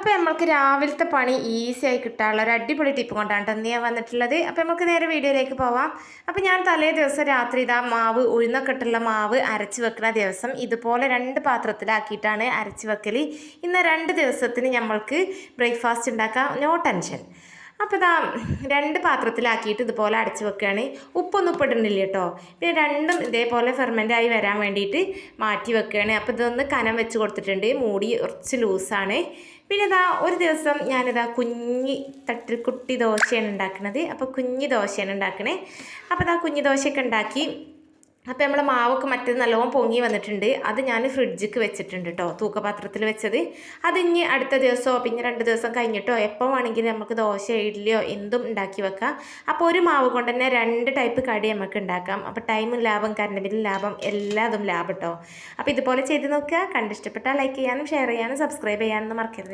അപ്പോൾ നമ്മൾക്ക് രാവിലത്തെ പണി ഈസി ആയി കിട്ടാനുള്ള ഒരു അടിപൊളി ടിപ്പ് കൊണ്ടാണ് ഞാൻ വന്നിട്ടുള്ളത്. അപ്പോൾ നമുക്ക് നേരെ വീഡിയോയിലേക്ക് പോവാം. അപ്പോൾ ഞാൻ തലേ ദിവസം രാത്രി ഇതാ മാവ് ഉഴുന്നൊക്കെ ഇട്ടുള്ള മാവ് അരച്ച് വെക്കുന്ന ദിവസം ഇതുപോലെ 2 പാത്രത്തിലാക്കിയിട്ടാണ് അരച്ച് വെക്കൽ. ഇന്ന് 2 ദിവസത്തിന് നമ്മൾക്ക് ബ്രേക്ക്ഫാസ്റ്റ് ഉണ്ടാക്കാം, നോ ടെൻഷൻ. അപ്പോൾ ഇതാ 2 പാത്രത്തിലാക്കിയിട്ട് ഇതുപോലെ അടച്ച് വെക്കുകയാണ്. ഉപ്പൊന്നും ഇടുന്നില്ല കേട്ടോ. പിന്നെ രണ്ടും ഇതേപോലെ ഫെർമെൻ്റായി വരാൻ വേണ്ടിയിട്ട് മാറ്റി വെക്കുകയാണ്. അപ്പോൾ ഇതൊന്ന് കനം വെച്ച് കൊടുത്തിട്ടുണ്ട്. മൂടി കുറച്ച് ലൂസാണ്. പിന്നെ ഇതാ ഒരു ദിവസം ഞാനിതാ തട്ടിൽ കുട്ടി ദോശയാണ് ഉണ്ടാക്കുന്നത്. അപ്പോൾ കുഞ്ഞി ദോശയാണ് ഉണ്ടാക്കണേ. അപ്പോൾ ഇതാ കുഞ്ഞി ദോശയൊക്കെ ഉണ്ടാക്കി. അപ്പോൾ നമ്മളെ മാവൊക്കെ മറ്റേത് നല്ലോണം പൊങ്ങി വന്നിട്ടുണ്ട്. അത് ഞാൻ ഫ്രിഡ്ജിക്ക് വെച്ചിട്ടുണ്ട് കേട്ടോ, തൂക്കപാത്രത്തിൽ വെച്ചത്. അത് ഇനി അടുത്ത ദിവസമോ പിന്നെ 2 ദിവസം കഴിഞ്ഞിട്ടോ എപ്പോൾ വേണമെങ്കിലും നമുക്ക് ദോശ ഇഡ്ഡലിയോ എന്തും ഉണ്ടാക്കി വെക്കാം. അപ്പോൾ ഒരു മാവ് കൊണ്ട് തന്നെ 2 ടൈപ്പ് കടി നമുക്ക് ഉണ്ടാക്കാം. അപ്പോൾ ടൈമും ലാഭം, കറണ്ട് ബില്ലും ലാഭം, എല്ലാതും ലാഭം കേട്ടോ. അപ്പോൾ ഇതുപോലെ ചെയ്ത് നോക്കുക. കണ്ടിഷ്ടപ്പെട്ടാൽ ലൈക്ക് ചെയ്യാനും ഷെയർ ചെയ്യാനും സബ്സ്ക്രൈബ് ചെയ്യാനൊന്നും മറക്കരുത്.